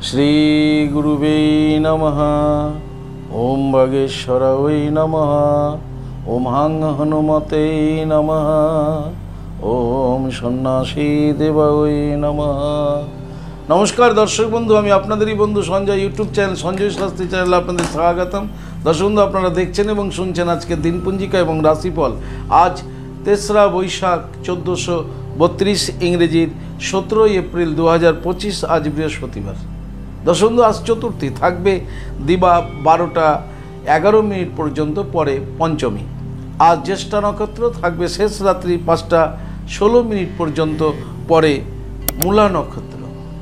श्री गुरुवे नमः। ओम भागेश्वराय नमः। ओम हां हनुमते नमः। ओम सन्यासी देवाय नमः। नमस्कार दर्शक बंधु, आमी आपनादेरই बंधु Sanjay YouTube channel Sanjay Shastri channel आपनाদের स्वागतम। दर्शक बंधु আপনারা দেখছেন এবং শুনছেন আজকের দিনপঞ্জিকা এবং রাশিফল। আজ 3রা বৈশাখ 1432 ইংরেজির 17 এপ্রিল 2025 আজ বৃহস্পতিবার। দর্শক বন্ধু আজ চতুর্থী, থাকবে দিবা 12টা 11 মিনিট পর্যন্ত, পরে পঞ্চমী। আজ জ্যেষ্ঠা নক্ষত্র থাকবে শেষ রাত্রি 5টা 16 মিনিট পর্যন্ত, পরে মূলা নক্ষত্র।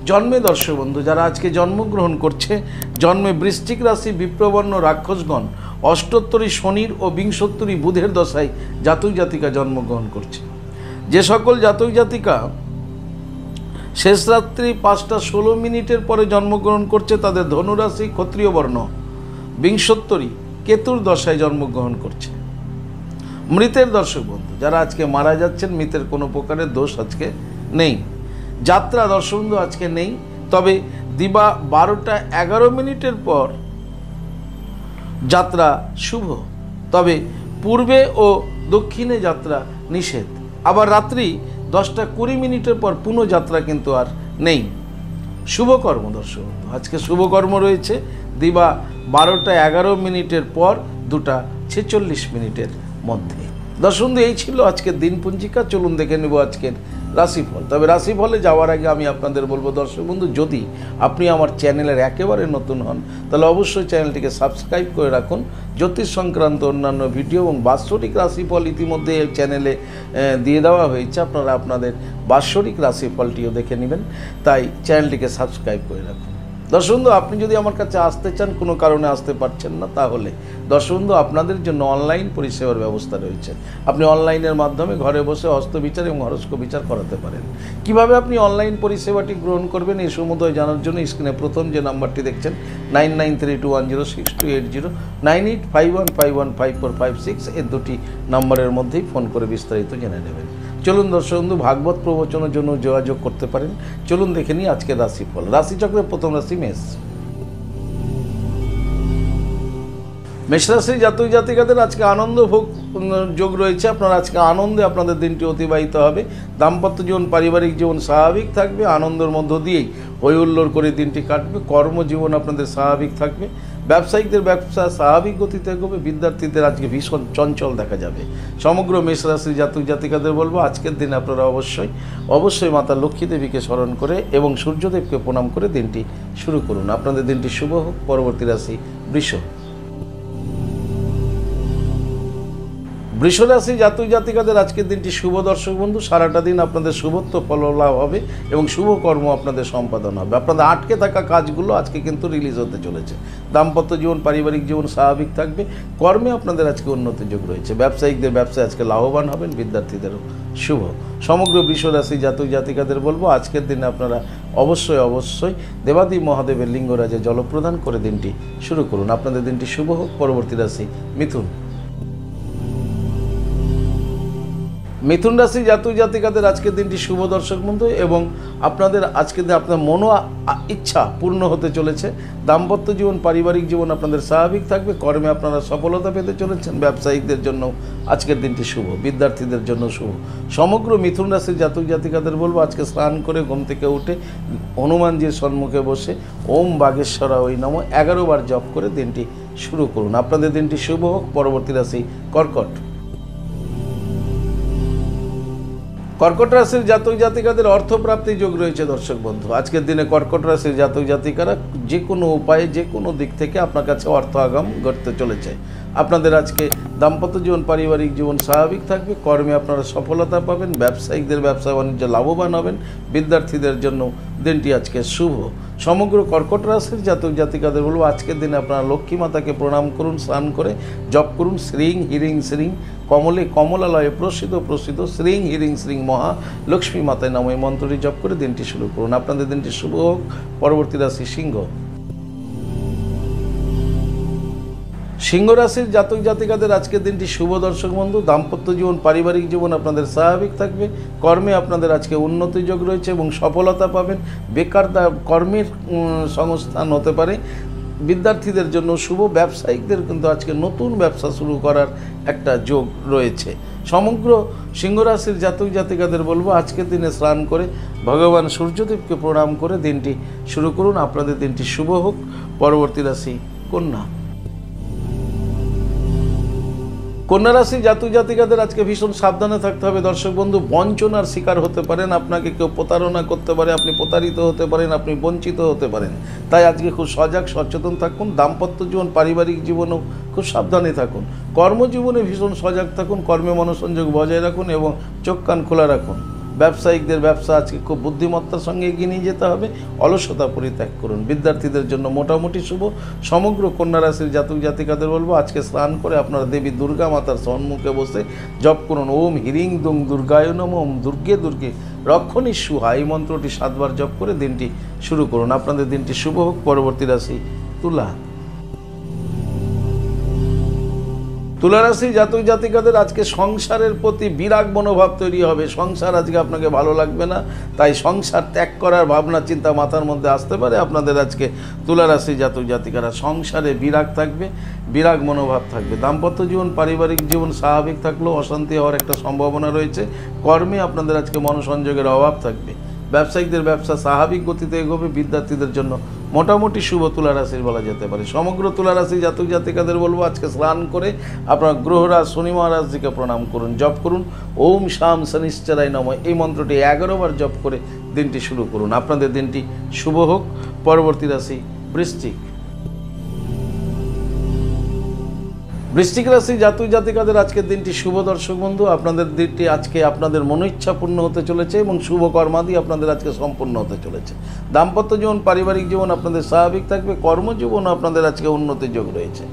জন্মে দর্শক বন্ধু যারা আজকে জন্মগ্রহণ করছে, জন্মে বৃশ্চিক রাশি বিপ্রবর্ণ রাক্ষসগণ অষ্টোত্তরী শনির ও বিংশোত্তরী বুধের দশায় জাতক জাতিকা জন্মগ্রহণ করছে। যে সকল জাতক জাতিকা শেষ রাত্রি 5টা 16 মিনিটের পরে জন্মগ্রহণ করছে তাদের ধনুরাশি ক্ষত্রিয় বর্ণ বিংশোত্তরী কেতুর দশায় জন্মগ্রহণ করছে। মৃতের দর্শক বন্ধু যারা আজকে মারা যাচ্ছেন, মৃতের কোনো প্রকারের দোষ আজকে নেই। যাত্রা দর্শক বন্ধু আজকে নেই, তবে দিবা 12টা 11 মিনিটের পর যাত্রা শুভ, তবে পূর্বে ও দক্ষিণে যাত্রা নিষেধ। আবার রাত্রি 10টা 20 মিনিটের পর পুনঃ যাত্রা কিন্তু আর নেই। শুভকর্ম দর্শক বন্ধু আজকে শুভকর্ম রয়েছে দিবা 12টা 11 মিনিটের পর 2টা 46 মিনিটের মধ্যে। দর্শক বন্ধু এই ছিল আজকের দিনপঞ্জিকা। চলুন দেখে নেব আজকের রাশিফল। তবে রাশিফলে যাওয়ার আগে আমি আপনাদের বলবো দর্শক বন্ধু, যদি আপনি আমার চ্যানেলের একেবারে নতুন হন তাহলে অবশ্যই চ্যানেলটিকে সাবস্ক্রাইব করে রাখুন। জ্যোতিষ সংক্রান্ত অন্যান্য ভিডিও এবং বাৎসরিক রাশিফল ইতিমধ্যে এই চ্যানেলে দিয়ে দেওয়া হয়েছে, আপনারা আপনাদের বাৎসরিক রাশিফলটিও দেখে নেবেন, তাই চ্যানেলটিকে সাবস্ক্রাইব করে রাখুন। দর্শক বন্ধু আপনি যদি আমার কাছে আসতে চান, কোনো কারণে আসতে পারছেন না, তাহলে দর্শক বন্ধু আপনাদের জন্য অনলাইন পরিষেবার ব্যবস্থা রয়েছে। আপনি অনলাইনের মাধ্যমে ঘরে বসে হস্তবিচার এবং হরস্কোপ বিচার করাতে পারেন। কিভাবে আপনি অনলাইন পরিষেবাটি গ্রহণ করবেন এই সমুদয় জানার জন্য স্ক্রিনে প্রথম যে নাম্বারটি দেখছেন 9932106280 9851515456 এই দুটি নাম্বারের মধ্যেই ফোন করে বিস্তারিত জেনে নেবেন। চলুন দর্শক বন্ধু ভাগবত প্রবচনের জন্য যোগাযোগ করতে পারেন। চলুন দেখে নিই আজকে রাশিফল। রাশিচক্রের প্রথম রাশি মেষ। মেষ রাশির জাতক জাতিকাদের আজকে আনন্দ ভোগ যোগ রয়েছে। আপনারা আজকে আনন্দে আপনাদের দিনটি অতিবাহিত হবে। দাম্পত্য জীবন পারিবারিক জীবন স্বাভাবিক থাকবে, আনন্দের মধ্য দিয়েই হই হুল্লোড় করে দিনটি কাটবে। কর্মজীবন আপনাদের স্বাভাবিক থাকবে, ব্যবসায়িকদের ব্যবসা স্বাভাবিক গতিতে এগোবে। বিদ্যার্থীদের আজকে ভীষণ চঞ্চল দেখা যাবে। সমগ্র মেষ রাশির জাতক জাতিকাদের বলবো আজকের দিনে আপনারা অবশ্যই মাতা লক্ষ্মী দেবীকে স্মরণ করে এবং সূর্যদেবকে প্রণাম করে দিনটি শুরু করুন। আপনাদের দিনটি শুভ হোক। পরবর্তী রাশি বৃষ। বৃষ রাশি জাতক জাতিকাদের আজকের দিনটি শুভ দর্শক বন্ধু। সারাটা দিন আপনাদের শুভত্ব ফল লাভ হবে এবং শুভ কর্ম আপনাদের সম্পাদন হবে। আপনাদের আটকে থাকা কাজগুলো আজকে কিন্তু রিলিজ হতে চলেছে। দাম্পত্য জীবন পারিবারিক জীবন স্বাভাবিক থাকবে। কর্মে আপনাদের আজকে উন্নতি যোগ রয়েছে। ব্যবসায়িকদের ব্যবসায় আজকে লাভবান হবেন, বিদ্যার্থীদেরও শুভ। সমগ্র বৃষ রাশি জাতক জাতিকাদের বলবো আজকের দিনে আপনারা অবশ্যই দেবাদি মহাদেবের লিঙ্গরাজে জলপ্রদান করে দিনটি শুরু করুন। আপনাদের দিনটি শুভ হোক। পরবর্তী রাশি মিথুন। মিথুন রাশি জাতক জাতিকাদের আজকের দিনটি শুভ দর্শক বন্ধু এবং আপনাদের আজকের দিন আপনার মনো ইচ্ছা পূর্ণ হতে চলেছে। দাম্পত্য জীবন পারিবারিক জীবন আপনাদের স্বাভাবিক থাকবে। কর্মে আপনারা সফলতা পেতে চলেছেন। ব্যবসায়িকদের জন্য আজকের দিনটি শুভ, বিদ্যার্থীদের জন্য শুভ। সমগ্র মিথুন রাশির জাতক জাতিকাদের বলবো আজকে স্নান করে ঘুম থেকে উঠে হনুমানজির সম্মুখে বসে ওম বাগেশ্বরায় নমঃ 11 বার জপ করে দিনটি শুরু করুন। আপনাদের দিনটি শুভ হোক। পরবর্তী রাশি কর্কট। কর্কট রাশির জাতক জাতিকাদের অর্থপ্রাপ্তি যোগ রয়েছে দর্শক বন্ধু। আজকের দিনে কর্কট রাশির জাতক জাতিকারা যে কোনো উপায়ে যে কোনো দিক থেকে আপনার কাছে অর্থ আগাম ঘটতে চলেছে। আপনাদের আজকে দাম্পত্য জীবন পারিবারিক জীবন স্বাভাবিক থাকবে। কর্মে আপনারা সফলতা পাবেন। ব্যবসায়িকদের ব্যবসা বাণিজ্য লাভবান হবেন। বিদ্যার্থীদের জন্য দিনটি আজকে শুভ। সমগ্র কর্কট রাশির জাতক জাতিকাদের বলবো আজকের দিনে আপনারা লক্ষ্মী মাতাকে প্রণাম করুন, স্নান করে জপ করুন শ্রীং হিরিং শ্রীং কমলে কমলালয়ে প্রসিদ্ধ শ্রীং হিরিং শ্রীং মহা লক্ষ্মী মাতায় নাম এই মন্ত্রটি জপ করে দিনটি শুরু করুন। আপনাদের দিনটি শুভ হোক। পরবর্তী রাশি সিংহ। সিংহ রাশির জাতক জাতিকাদের আজকের দিনটি শুভ দর্শক বন্ধু। দাম্পত্য জীবন, পারিবারিক জীবন আপনাদের স্বাভাবিক থাকবে। কর্মে আপনাদের আজকে উন্নতি যোগ রয়েছে এবং সফলতা পাবেন। বেকার কর্মের সংস্থান হতে পারে। বিদ্যার্থীদের জন্য শুভ। ব্যবসায়িকদের কিন্তু আজকে নতুন ব্যবসা শুরু করার একটা যোগ রয়েছে। সমগ্র সিংহ রাশির জাতক জাতিকাদের বলবো আজকের দিনে স্নান করে ভগবান সূর্যদেবকে প্রণাম করে দিনটি শুরু করুন। আপনাদের দিনটি শুভ হোক। পরবর্তী রাশি কন্যা। কন্যা রাশির জাতক জাতিকাদের আজকে ভীষণ সাবধানে থাকতে হবে দর্শক বন্ধু। বঞ্চনার শিকার হতে পারেন, আপনাকে কেউ প্রতারণা করতে পারে, আপনি প্রতারিত হতে পারেন, আপনি বঞ্চিত হতে পারেন। তাই আজকে খুব সজাগ সচেতন থাকুন। দাম্পত্য জীবন, পারিবারিক জীবনেও খুব সাবধানে থাকুন। কর্মজীবনে ভীষণ সজাগ থাকুন। কর্মে মনোসংযোগ বজায় রাখুন এবং চোখ কান খোলা রাখুন। ব্যবসায়িকদের ব্যবসা আজকে খুব বুদ্ধিমত্তার সঙ্গে এগিয়ে নিয়ে যেতে হবে। অলসতা পরিত্যাগ করুন। বিদ্যার্থীদের জন্য মোটামুটি শুভ। সমগ্র কন্যা রাশির জাতক জাতিকাদের বলবো আজকে স্নান করে আপনারা দেবী দুর্গা মাতার সম্মুখে বসে জপ করুন। ওম হিরিং দুং দুর্গায় নমঃ, ওম দুর্গে দুর্গে রক্ষণী সুহা, এই মন্ত্রটি 7 বার জপ করে দিনটি শুরু করুন। আপনাদের দিনটি শুভ হোক। পরবর্তী রাশি তুলা। তুলা রাশির জাতক জাতিকাদের আজকে সংসারের প্রতি বিরাগ মনোভাব তৈরি হবে। সংসার আজকে আপনাকে ভালো লাগবে না, তাই সংসার ত্যাগ করার ভাবনা চিন্তা মাথার মধ্যে আসতে পারে। আপনাদের আজকে তুলা রাশির জাতক জাতিকারা সংসারে বিরাগ থাকবে, বিরাগ মনোভাব থাকবে। দাম্পত্য জীবন, পারিবারিক জীবন স্বাভাবিক থাকলেও অশান্তি হওয়ার একটা সম্ভাবনা রয়েছে। কর্মে আপনাদের আজকে মনোসংযোগের অভাব থাকবে। ব্যবসায়িকদের ব্যবসা স্বাভাবিক গতিতে এগোবে। বিদ্যার্থীদের জন্য মোটামুটি শুভ তুলা রাশির বলা যেতে পারে। সমগ্র তুলা রাশি জাতক জাতিকাদের বলবো আজকে স্নান করে আপনার গ্রহরাজ শনি মহারাজজিকে প্রণাম করুন। জপ করুন ওম শাম শনিশ্চরায় নমঃ, এই মন্ত্রটি 11 বার জপ করে দিনটি শুরু করুন। আপনাদের দিনটি শুভ হোক। পরবর্তী রাশি বৃশ্চিক। বৃশ্চিক রাশি জাতক জাতিকাদের আজকের দিনটি শুভ দর্শক বন্ধু। আপনাদের দিনটি আজকে আপনাদের মনোইচ্ছা পূর্ণ হতে চলেছে এবং শুভ কর্মাদি আপনাদের আজকে সম্পূর্ণ হতে চলেছে। দাম্পত্য জীবন, পারিবারিক জীবন আপনাদের স্বাভাবিক থাকবে। কর্মজীবন আপনাদের আজকে উন্নতির যোগ রয়েছে।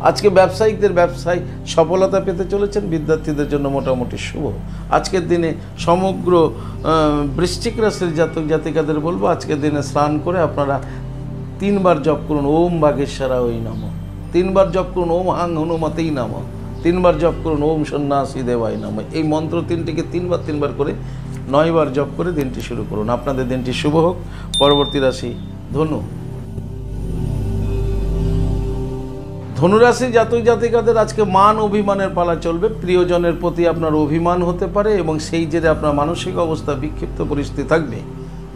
আজকে ব্যবসায়িকদের ব্যবসায় সফলতা পেতে চলেছেন। বিদ্যার্থীদের জন্য মোটামুটি শুভ। আজকের দিনে সমগ্র বৃশ্চিক রাশির জাতক জাতিকাদের বলবো আজকের দিনে স্নান করে আপনারা 3 বার জপ করুন ওম বাগেশ্বরায় নমঃ। 3 বার জপ করুন ওম হাং হনুমতেই নমঃ। 3 বার জপ করুন ওম সন্ন্যাসী দেবায় নমঃ। এই মন্ত্র 3টিকে 3 বার করে 9 বার জপ করে দিনটি শুরু করুন। আপনাদের দিনটি শুভ হোক। পরবর্তী রাশি ধনু। ধনুরাশি জাতক জাতিকাদের আজকে মান অভিমানের পালা চলবে। প্রিয়জনের প্রতি আপনার অভিমান হতে পারে এবং সেই জেরে আপনার মানসিক অবস্থা বিক্ষিপ্ত পরিস্থিতি থাকবে।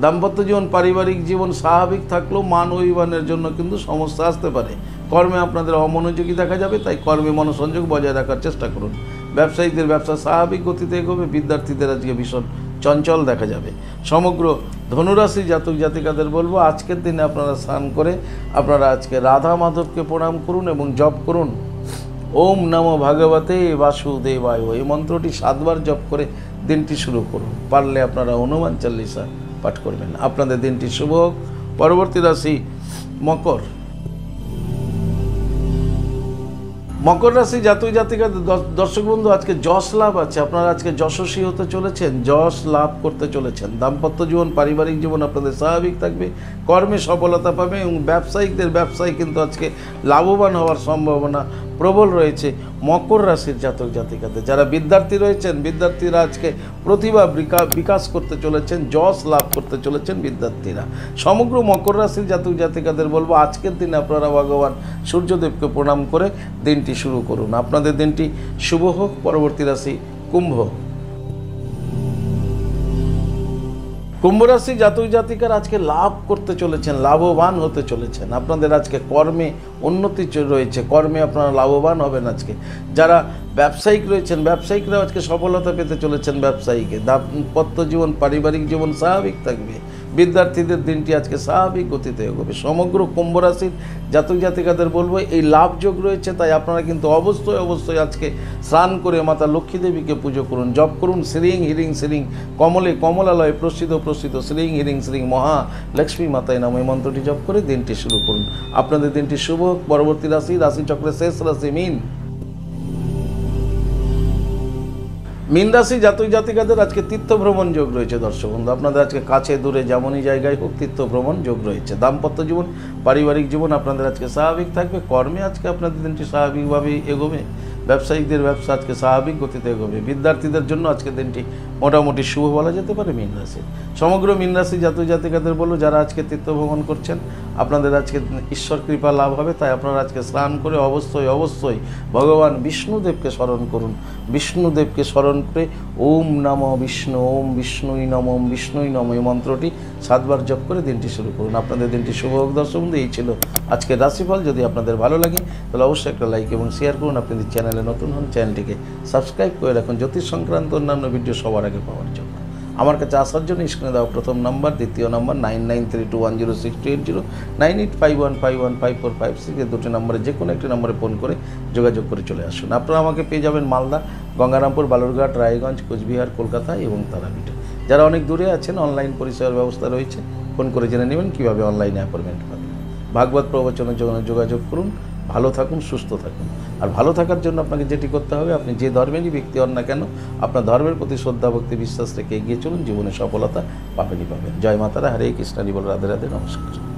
দাম্পত্য জীবন, পারিবারিক জীবন স্বাভাবিক থাকলেও মান অভিমানের জন্য কিন্তু সমস্যা আসতে পারে। কর্মে আপনাদের অমনোযোগী দেখা যাবে, তাই কর্মে মনোসংযোগ বজায় রাখার চেষ্টা করুন। ব্যবসায়ীদের ব্যবসা স্বাভাবিক গতিতে এগোবে। বিদ্যার্থীদের আজকে ভীষণ চঞ্চল দেখা যাবে। সমগ্র ধনুরাশি জাতক জাতিকাদের বলবো আজকের দিনে আপনারা স্নান করে আপনারা আজকে রাধা মাধবকে প্রণাম করুন এবং জপ করুন ওম নমো ভগবতে বাসুদেবায়। এই মন্ত্রটি 7 বার জপ করে দিনটি শুরু করুন। পারলে আপনারা হনুমান চালিসা পাঠ করবেন। আপনাদের দিনটি শুভ হোক। পরবর্তী রাশি মকর। মকর রাশি জাতক জাতিকাদের দর্শক বন্ধু আজকে যশ লাভ আছে। আপনারা আজকে যশস্বী হতে চলেছেন, যশ লাভ করতে চলেছেন। দাম্পত্য জীবন, পারিবারিক জীবন আপনাদের স্বাভাবিক থাকবে। কর্মে সফলতা পাবে এবং ব্যবসায়িকদের ব্যবসায় কিন্তু আজকে লাভবান হওয়ার সম্ভাবনা প্রবল রয়েছে। মকর রাশির জাতক জাতিকাদের যারা বিদ্যার্থী রয়েছেন, বিদ্যার্থীরা আজকে প্রতিভা বিকাশ করতে চলেছেন, যশ লাভ করতে চলেছেন বিদ্যার্থীরা। সমগ্র মকর রাশির জাতক জাতিকাদের বলবো আজকের দিনে আপনারা ভগবান সূর্যদেবকে প্রণাম করে দিনটি শুরু করুন। আপনাদের দিনটি শুভ হোক। পরবর্তী রাশি কুম্ভ। কুম্ভ রাশি জাতক জাতিকার আজকে লাভ করতে চলেছেন, লাভবান হতে চলেছেন। আপনাদের আজকে কর্মে উন্নতি রয়েছে, কর্মে আপনারা লাভবান হবেন। আজকে যারা ব্যবসায়িক রয়েছেন, ব্যবসায়িকরা আজকে সফলতা পেতে চলেছেন। ব্যবসায়ীকে দাম্পত্য জীবন, পারিবারিক জীবন স্বাভাবিক থাকবে। বিদ্যার্থীদের দিনটি আজকে স্বাভাবিক গতিতে এগোবে। সমগ্র কুম্ভ রাশির জাতক জাতিকাদের বলবো এই লাভযোগ রয়েছে, তাই আপনারা কিন্তু অবশ্যই আজকে স্নান করে মাতা লক্ষ্মী দেবীকে পুজো করুন। জপ করুন শ্রীং হিরিং শ্রীং কমলে কমলালয় প্রসিদ্ধ শ্রীং হিরিং শ্রীং মহা লক্ষ্মী মাতায় নাম, এই মন্ত্রটি জপ করে দিনটি শুরু করুন। আপনাদের দিনটি শুভ। পরবর্তী রাশি রাশিচক্রের শেষ রাশি মীন। মীন রাশি জাতক জাতিকাদের আজকে তীর্থ ভ্রমণ যোগ রয়েছে দর্শক বন্ধু। আপনাদের আজকে কাছে দূরে যেমনই জায়গায় হোক তীর্থ ভ্রমণ যোগ রয়েছে। দাম্পত্য জীবন পারিবারিক জীবন আপনাদের আজকে স্বাভাবিক থাকবে। কর্মে আজকে আপনাদের দিনটি স্বাভাবিকভাবেই এগোবে। ব্যবসায়িকদের ব্যবসা আজকে স্বাভাবিক গতিতে এগোবে। বিদ্যার্থীদের জন্য আজকে দিনটি মোটামুটি শুভ বলা যেতে পারে মীন রাশি। সমগ্র মীন রাশি জাতক জাতিকাদের বলবো, যারা আজকে তীর্থ ভ্রমণ করছেন আপনাদের আজকে ঈশ্বর কৃপা লাভ হবে। তাই আপনারা আজকে স্নান করে অবশ্যই ভগবান বিষ্ণুদেবকে স্মরণ করুন। বিষ্ণুদেবকে স্মরণ করে ওম নমঃ বিষ্ণু, ওম বিষ্ণুই নমঃ, ওম বিষ্ণুই নমঃ এই মন্ত্রটি 7 বার জপ করে দিনটি শুরু করুন। আপনাদের দিনটি শুভ হোক দর্শক বন্ধু। এই ছিল আজকের রাশিফল। যদি আপনাদের ভালো লাগে তাহলে অবশ্যই একটা লাইক এবং শেয়ার করুন। আপনাদের চ্যানেলে নতুন হন চ্যানেলটিকে সাবস্ক্রাইব করে রাখুন জ্যোতিষ সংক্রান্ত অন্যান্য ভিডিও সবার আগে পাওয়ার জন্য। আমার কাছে আসার জন্য স্ক্রিনে দেওয়া প্রথম নাম্বার, দ্বিতীয় নাম্বার 9932106280, 9851515456 এই দুটি নম্বরে যে কোনো একটি নম্বরে ফোন করে যোগাযোগ করে চলে আসুন। আপনারা আমাকে পেয়ে যাবেন মালদা, গঙ্গারামপুর, বালুরঘাট, রায়গঞ্জ, কোচবিহার, কলকাতা এবং তারাপীঠে। যারা অনেক দূরে আছেন অনলাইন পরিষেবার ব্যবস্থা রয়েছে, ফোন করে জেনে নেবেন কীভাবে অনলাইনে অ্যাপয়েন্টমেন্ট পাবেন। ভাগবত প্রবচনের জন্য যোগাযোগ করুন। ভালো থাকুন, সুস্থ থাকুন। আর ভালো থাকার জন্য আপনাকে যেটি করতে হবে, আপনি যে ধর্মেরই ব্যক্তি হন না কেন আপনার ধর্মের প্রতি শ্রদ্ধা ভক্তি বিশ্বাস রেখে এগিয়ে চলুন। জীবনে সফলতা পাবেনই পাবেন। জয় মাতারা, হরে কৃষ্ণ, হরি বল, রাধে রাধে, নমস্কার।